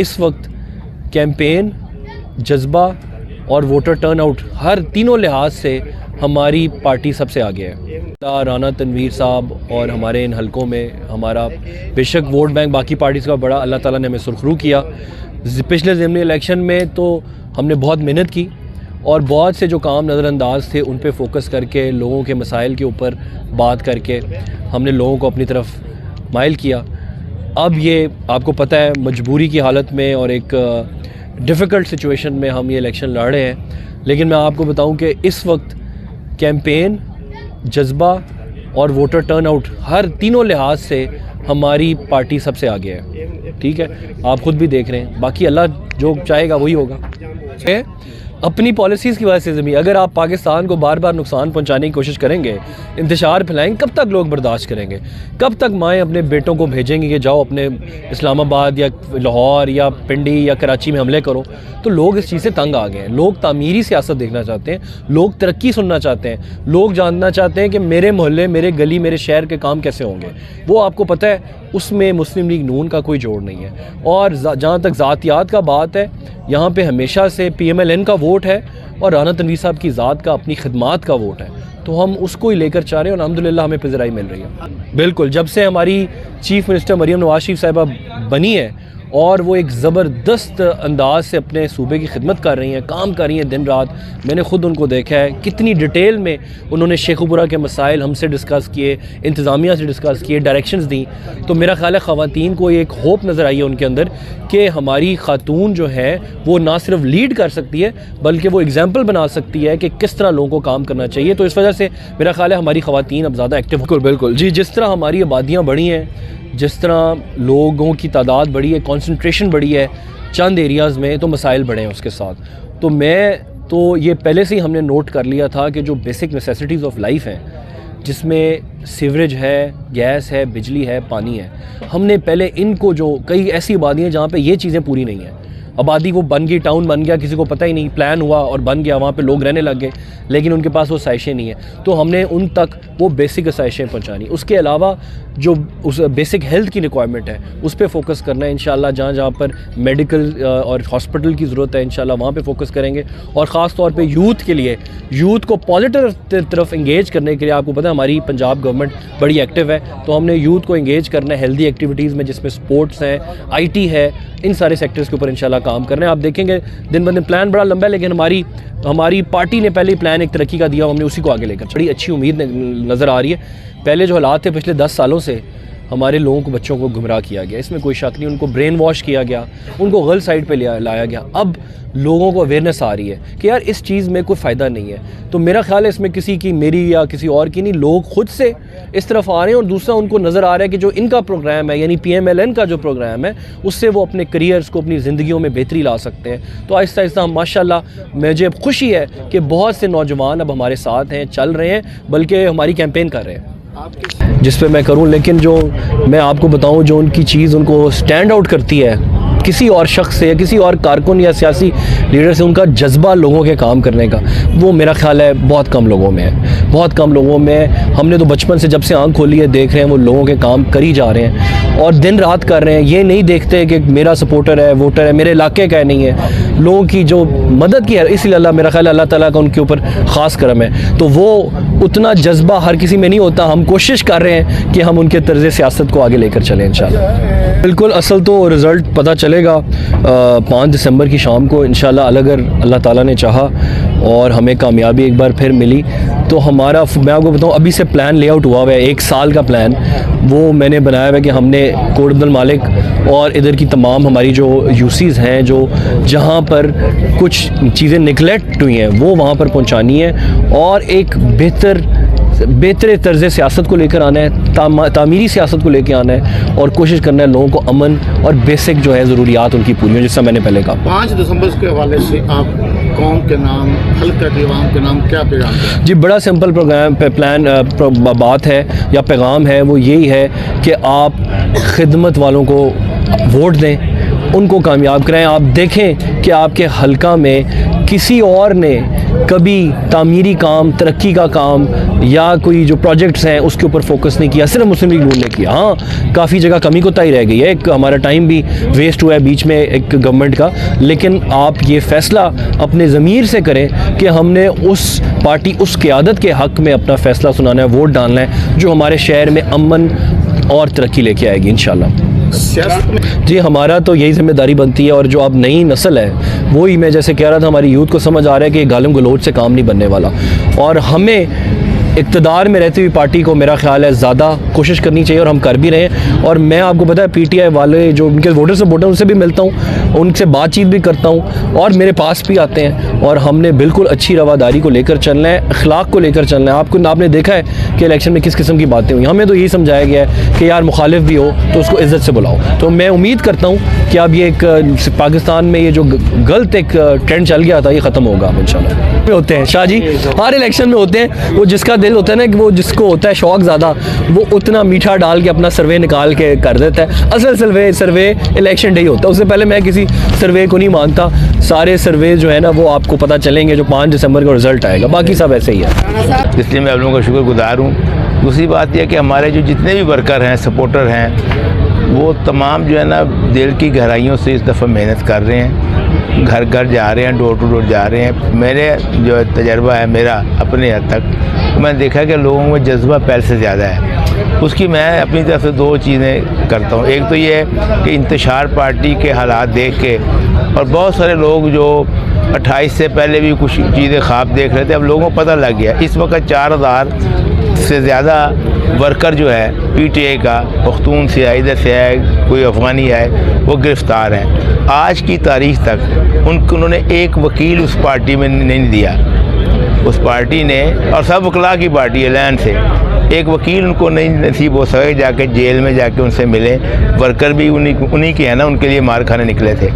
इस वक्त कैंपेन, जज्बा और वोटर टर्नआउट हर तीनों लिहाज से हमारी पार्टी सबसे आगे है। राना तनवीर साहब और हमारे इन हलकों में हमारा बेशक वोट बैंक बाकी पार्टीज़ का बड़ा, अल्लाह ताला ने हमें सुरखरू किया। पिछले ज़िमनी इलेक्शन में तो हमने बहुत मेहनत की और बहुत से जो काम नज़रअंदाज थे उन पे फोकस करके लोगों के मसाइल के ऊपर बात करके हमने लोगों को अपनी तरफ माइल किया। अब ये आपको पता है मजबूरी की हालत में और एक डिफ़िकल्ट सिचुएशन में हम ये इलेक्शन लड़ रहे हैं, लेकिन मैं आपको बताऊं कि इस वक्त कैंपेन, जज्बा और वोटर टर्नआउट हर तीनों लिहाज से हमारी पार्टी सबसे आगे है। ठीक है, आप ख़ुद भी देख रहे हैं, बाकी अल्लाह जो चाहेगा वही होगा। अपनी पॉलिसीज़ की वजह से ज़मीन, अगर आप पाकिस्तान को बार बार नुकसान पहुंचाने की कोशिश करेंगे, इंतशार फैलाएंगे, कब तक लोग बर्दाश्त करेंगे? कब तक माएँ अपने बेटों को भेजेंगी कि जाओ अपने इस्लामाबाद या लाहौर या पिंडी या कराची में हमले करो? तो लोग इस चीज़ से तंग आ गए हैं। लोग तामीरी सियासत देखना चाहते हैं, लोग तरक्की सुनना चाहते हैं, लोग जानना चाहते हैं कि मेरे मोहल्ले, मेरे गली, मेरे शहर के काम कैसे होंगे। वो आपको पता है उसमें मुस्लिम लीग नून का कोई जोड़ नहीं है। और जहाँ तक ज़ातियात का बात है, यहाँ पे हमेशा से PMLN का वोट है और राना तनवीर साहब की ज़ात का, अपनी खिदमात का वोट है, तो हम उसको ही लेकर चाह रहे हैं और अल्हम्दुलिल्लाह हमें पज़राई मिल रही है। बिल्कुल, जब से हमारी चीफ़ मिनिस्टर मरीम नवाज शरीफ साहिबा बनी है और वो एक ज़बरदस्त अंदाज से अपने सूबे की खिदमत कर रही हैं, काम कर रही हैं दिन रात। मैंने ख़ुद उनको देखा है कितनी डिटेल में उन्होंने शेखुपुरा के मसाइल हमसे डिस्कस किए, इंतज़ामिया से डिस्कस किए, डायरेक्शंस दी। तो मेरा ख़्याल है ख़वातीन को एक होप नज़र आई है उनके अंदर कि हमारी ख़ातून जो है वो ना सिर्फ लीड कर सकती है बल्कि वो एग्जाम्पल बना सकती है कि किस तरह लोगों को काम करना चाहिए। तो इस वजह से मेरा ख़्याल है हमारी ख़वातीन अब ज़्यादा एक्टिव। बिल्कुल जी, जिस तरह हमारी आबादियाँ बढ़ी हैं, जिस तरह लोगों की तादाद बढ़ी है, कंसंट्रेशन बढ़ी है चंद एरियाज़ में, तो मसाइल बढ़े हैं उसके साथ। तो ये पहले से ही हमने नोट कर लिया था कि जो बेसिक नेसेसिटीज़ ऑफ लाइफ हैं, जिसमें सीवरेज है, गैस है, बिजली है, पानी है, हमने पहले इनको, जो कई ऐसी आबादियाँ जहाँ पे ये चीज़ें पूरी नहीं हैं, आबादी वो बन गई, टाउन बन गया, किसी को पता ही नहीं, प्लान हुआ और बन गया, वहाँ पे लोग रहने लग गए, लेकिन उनके पास वो आसाइशें नहीं है। तो हमने उन तक वो बेसिक आसाइशें पहुँचानी। उसके अलावा जो उस बेसिक हेल्थ की रिक्वायरमेंट है उस पर फोकस करना है इंशाल्लाह। जहाँ जहाँ पर मेडिकल और हॉस्पिटल की ज़रूरत है इंशाल्लाह वहाँ पे फोकस करेंगे। और ख़ास तौर पे यूथ के लिए, यूथ को पॉजिटिव तरफ इंगेज करने के लिए, आपको पता है हमारी पंजाब गवर्नमेंट बड़ी एक्टिव है, तो हमने यूथ को इंगेज करना है हेल्दी एक्टिविटीज़ में, जिसमें स्पोर्ट्स हैं, IT है, इन सारे सेक्टर्स के ऊपर इंशाल्लाह काम करना है। आप देखेंगे दिन ब दिन प्लान बड़ा लंबा है, लेकिन हमारी पार्टी ने पहले ही प्लान एक तरक्की का दिया, हमने उसी को आगे लेकर बड़ी अच्छी उम्मीद नज़र आ रही है। पहले जो हालात थे पिछले 10 सालों से, हमारे लोगों को, बच्चों को गुमराह किया गया, इसमें कोई शक नहीं, उनको ब्रेन वॉश किया गया, उनको गलत साइड पे लाया गया। अब लोगों को अवेयरनेस आ रही है कि यार इस चीज़ में कोई फ़ायदा नहीं है। तो मेरा ख्याल है इसमें किसी की, मेरी या किसी और की नहीं, लोग खुद से इस तरफ आ रहे हैं। और दूसरा, उनको नज़र आ रहा है कि जो इनका प्रोग्राम है, यानी PMLN का जो प्रोग्राम है, उससे वो अपने करियर्स को, अपनी ज़िंदगियों में बेहतरी ला सकते हैं। तो आहिस्ता आहिस्ता हम, माशाल्लाह, मुझे खुशी है कि बहुत से नौजवान अब हमारे साथ हैं, चल रहे हैं, बल्कि हमारी कैंपेन कर रहे हैं जिस पे मैं करूं। लेकिन जो मैं आपको बताऊं, जो उनकी चीज़ उनको स्टैंड आउट करती है किसी और शख्स से या किसी और कारकुन या सियासी लीडर से, उनका जज्बा लोगों के काम करने का, वो मेरा ख्याल है बहुत कम लोगों में है, बहुत कम लोगों में। हमने तो बचपन से जब से आँख खोली है देख रहे हैं वो लोगों के काम कर ही जा रहे हैं और दिन रात कर रहे हैं। ये नहीं देखते कि मेरा सपोर्टर है, वोटर है, मेरे इलाके का नहीं है, लोगों की जो मदद की है। इसलिए मेरा ख्याल है अल्लाह ताला का उनके ऊपर ख़ास करम है। तो वो उतना जज्बा हर किसी में नहीं होता। हम कोशिश कर रहे हैं कि हम उनके तर्ज़ सियासत को आगे लेकर चलें इंशाल्लाह। बिल्कुल, असल तो रिज़ल्ट पता चलेगा 5 दिसंबर की शाम को इंशाल्लाह। अगर अल्लाह ताला ने चाहा और हमें कामयाबी एक बार फिर मिली तो हमारा, मैं आपको बताऊं, अभी से प्लान लेआउट हुआ हुआ है, 1 साल का प्लान वो मैंने बनाया हुआ है कि हमने कोट अब्दुल मालिक और इधर की तमाम हमारी जो UCs हैं, जो जहाँ पर कुछ चीज़ें निगलेक्ट हुई हैं, वो वहाँ पर पहुँचानी है और एक बेहतर तर्ज़ सियासत को लेकर आना है, तामीरी सियासत को लेकर आना है और कोशिश करना है लोगों को अमन और बेसिक जो है ज़रूरियात उनकी पूरी हो, जिससे मैंने पहले कहा। 5 दिसंबर के हवाले से आप कौम के नाम, हल्का के अवाम के नाम क्या पैगाम दें? जी, बड़ा सिंपल बात है या पैगाम है, वो यही है कि आप खिदमत वालों को वोट दें, उनको कामयाब कराएं। आप देखें कि आपके हल्का में किसी और ने कभी तामीरी काम, तरक्की का काम या कोई जो प्रोजेक्ट्स हैं उसके ऊपर फोकस नहीं किया, सिर्फ मुस्लिम लीग नून ने किया। हाँ, काफ़ी जगह कमी कोताही रह गई है, एक हमारा टाइम भी वेस्ट हुआ है बीच में एक गवर्नमेंट का, लेकिन आप ये फ़ैसला अपने ज़मीर से करें कि हमने उस पार्टी, उस क़यादत के हक़ में अपना फ़ैसला सुनाना है, वोट डालना है, जो हमारे शहर में अमन और तरक्की लेके आएगी इंशाल्लाह। जी, हमारा तो यही जिम्मेदारी बनती है, और जो अब नई नस्ल है वही मैं जैसे कह रहा था, हमारी यूथ को समझ आ रहा है कि गालिम गलोच से काम नहीं बनने वाला, और हमें इक़्तिदार में रहती हुई पार्टी को मेरा ख्याल है ज़्यादा कोशिश करनी चाहिए, और हम कर भी रहे हैं। और मैं आपको पता है PTI वाले जो उनके वोटर सपोर्टर उनसे भी मिलता हूँ, उनसे बातचीत भी करता हूँ, और मेरे पास भी आते हैं, और हमने बिल्कुल अच्छी रवादारी को लेकर चलना है, अखलाक को लेकर चलना है। आपने देखा है कि इलेक्शन में किस किस्म की बातें हुई, हमें तो यही समझाया गया है कि यार मुखालिफ भी हो तो उसको इज़्ज़त से बुलाओ। तो मैं उम्मीद करता हूँ कि अब ये एक पाकिस्तान में ये जो गलत एक ट्रेंड चल गया था ये ख़त्म होगा अब इंशाल्लाह। होते हैं शाह जी, हर इलेक्शन में होते हैं, वो जिसका दिल होता है ना कि वो जिसको होता है शौक़ ज़्यादा, वो उतना मीठा डाल के अपना सर्वे निकाल के कर देता है। असल सर्वे इलेक्शन डे ही होता है, उससे पहले मैं किसी सर्वे को नहीं मानता। सारे सर्वे जो है ना वो आपको पता चलेंगे जो 5 दिसंबर का रिज़ल्ट आएगा, बाकी सब ऐसे ही है। इसलिए मैं आप लोगों का शुक्रगुज़ार हूँ। दूसरी बात यह कि हमारे जो जितने भी वर्कर हैं, सपोर्टर हैं, वो तमाम जो है ना दिल की गहराइयों से इस दफ़ा मेहनत कर रहे हैं, घर घर जा रहे हैं, डोर टू डोर जा रहे हैं। मेरे जो तजर्बा है मेरा अपने हद तक, तो मैंने देखा कि लोगों में जज्बा पहले से ज़्यादा है। उसकी मैं अपनी तरफ से 2 चीज़ें करता हूँ। एक तो ये है कि इंतशार पार्टी के हालात देख के, और बहुत सारे लोग जो 28 से पहले भी कुछ चीज़ें ख्वाब देख रहे थे, अब लोगों को पता लग गया। इस वक्त 4000 से ज़्यादा वर्कर जो है PTI का, पख्तून से आए, इधर से आए, कोई अफ़गानी आए, वो गिरफ़्तार हैं। आज की तारीख़ तक उन्होंने एक वकील उस पार्टी में नहीं दिया। उस पार्टी ने, और सब वकला की पार्टी है लैंड से, एक वकील उनको नहीं नसीब हो सके जाके जेल में जाके उनसे मिले। वर्कर भी उन्हीं के हैं ना, उनके लिए मार खाने निकले थे,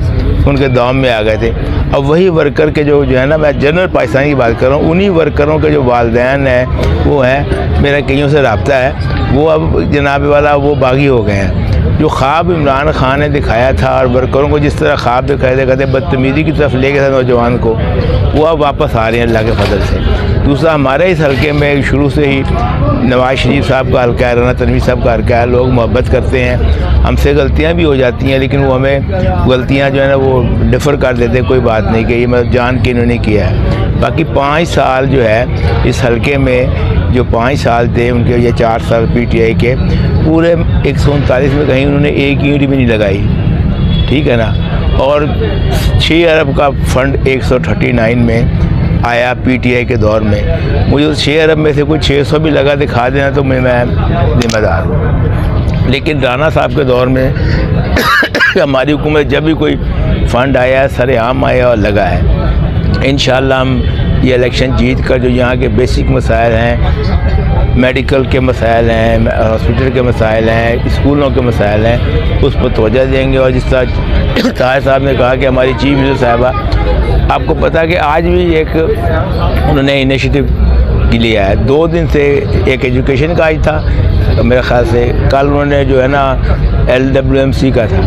उनके दाम में आ गए थे। अब वही वर्कर के जो है ना, मैं जनरल पाकिस्तान की बात कर रहा हूँ, उन्हीं वर्करों के जो वालिदैन हैं वो हैं, मेरा कईयों से रब्ता है, वो अब जनाब वाला वो बागी हो गए हैं। जो ख्वाब इमरान खान ने दिखाया था, और वर्करों को जिस तरह ख्वाब दिखाया थे बदतमीज़ी की तरफ ले गया था नौजवान को, वो अब वापस आ रहे हैं अल्लाह के फजल से। दूसरा, हमारे इस हल्के में शुरू से ही नवाज शरीफ साहब का हल्का है, राना तनवीर साहब का हल्का है, लोग मोहब्बत करते हैं। हमसे गलतियां भी हो जाती हैं, लेकिन वो हमें गलतियां जो है ना वो डिफ़र कर देते हैं, कोई बात नहीं कि ये मैं जान के इन्होंने किया है। बाकी 5 साल जो है इस हल्के में, जो 5 साल थे उनके, ये 4 साल PTI के, पूरे 139 में कहीं उन्होंने एक ईंट भी नहीं लगाई, ठीक है ना। और 6 अरब का फंड 139 में आया PTI के दौर में। मुझे उस 6 अरब में से कोई 600 भी लगा दिखा देना तो मैं जिम्मेदार हूँ। लेकिन राना साहब के दौर में हमारी हुकूमत जब भी कोई फ़ंड आया, सरेआम आया और लगा है। इंशाअल्लाह हम ये इलेक्शन जीत कर जो यहाँ के बेसिक मसाइल हैं, मेडिकल के मसाइल हैं, हॉस्पिटल के मसाइल हैं, स्कूलों के मसाइल हैं, उस पर तवज्जो देंगे। और जिस तरह ताहिर साहब ने कहा कि हमारी चीफ मिनिस्टर साहिबा, आपको पता है कि आज भी एक उन्होंने इनिशिएटिव लिया है। 2 दिन से एक एजुकेशन का आज था मेरे ख्याल से, कल उन्होंने जो है ना LWMC का था,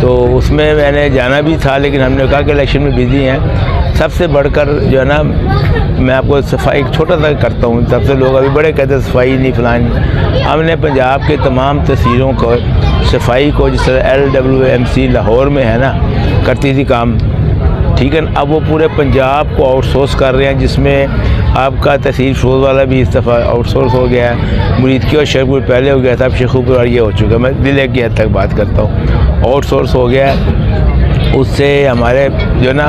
तो उसमें मैंने जाना भी था, लेकिन हमने कहा कि इलेक्शन में बिज़ी हैं। सबसे बढ़कर जो है ना, मैं आपको सफाई छोटा सा करता हूँ, सबसे लोग अभी बड़े कहते हैं सफाई नहीं फलानी। हमने पंजाब के तमाम तहसीलों को सफाई को, जिस तरह LWMC लाहौर में है ना करती थी काम, ठीक है ना, अब वो पूरे पंजाब को आउटसोर्स कर रहे हैं, जिसमें आपका तहसील शोध वाला भी इस दफ़ा आउटसोर्स हो गया है। मुरीदकी और शेखपुर पहले हो गया था, अब शेखपुर और ये हो चुका है। मैं दिल की हद तक बात करता हूँ, आउटसोर्स हो गया है। उससे हमारे जो है ना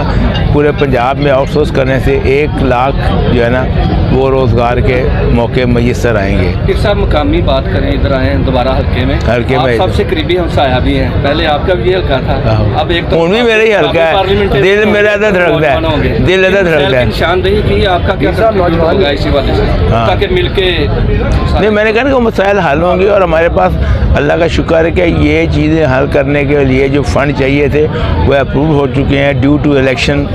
पूरे पंजाब में आउटसोर्स करने से 1 लाख जो है ना वो रोज़गार के मौके मैसर आएंगे। फिर साहब मकामी बात करें, इधर आए हैं दोबारा हल्के में आप सबसे करीबी हमसाया भी हैं, पहले आपका भी हल्का था, अब एक तो भी मेरा ही हल्का है, दिल मेरा इधर धड़कता है, दिल इधर धड़कता है। निशानदेही की आपका क्या होगा इसी वाले से, ताकि मिलके नहीं, मैंने कहा कि मसाइल हल होंगे, और हमारे पास अल्लाह का शुक्र है कि ये चीज़ें हल करने के लिए जो फ़ंड चाहिए थे वो अप्रूव हो चुके हैं। Due to election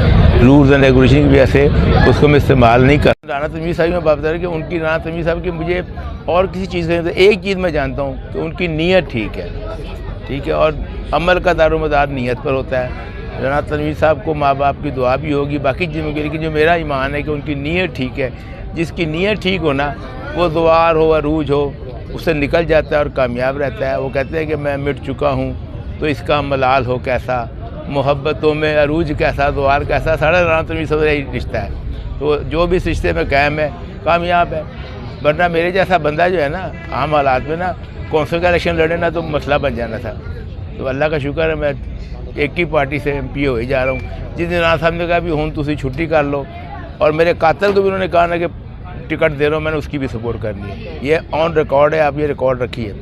rules and regulation की वजह से उसको मैं इस्तेमाल नहीं कर। राना तनवीर साहब में बात करें कि उनकी, राना तनवीर साहब की मुझे और किसी चीज़ का, एक चीज़ मैं जानता हूँ कि उनकी नीयत ठीक है, और अमल का दारोमदार नीयत पर होता है। राना तनवीर साहब को माँ बाप की दुआ भी होगी, बाकी जिम्मेदारी की, जो मेरा ईमान है कि उनकी नीयत ठीक है। जिसकी नीयत ठीक हो ना, वो दुआर हो अरूज हो, उससे निकल जाता है और कामयाब रहता है। वो कहते हैं कि मैं मिट चुका हूँ तो इसका मलाल हो कैसा, मोहब्बतों में अरूज कैसा, दुआर कैसा, सारा राना तनवीर साहब यही रिश्ता है। तो जो भी इस रिश्ते में कायम है कामयाब है। वरना मेरे जैसा बंदा जो है ना, आम हालात में ना कौंसिल का इलेक्शन लड़े ना तो मसला बन जाना था। तो अल्लाह का शुक्र है मैं एक ही पार्टी से MP हो ही जा रहा हूँ। जिस दिन राना साहब ने कहा भी हूँ तुसी छुट्टी कर लो, और मेरे कातिल को भी उन्होंने कहा ना कि टिकट दे रहा हूँ, मैंने उसकी भी सपोर्ट करनी है। ये ऑन रिकॉर्ड है, आप ये रिकॉर्ड रखिए।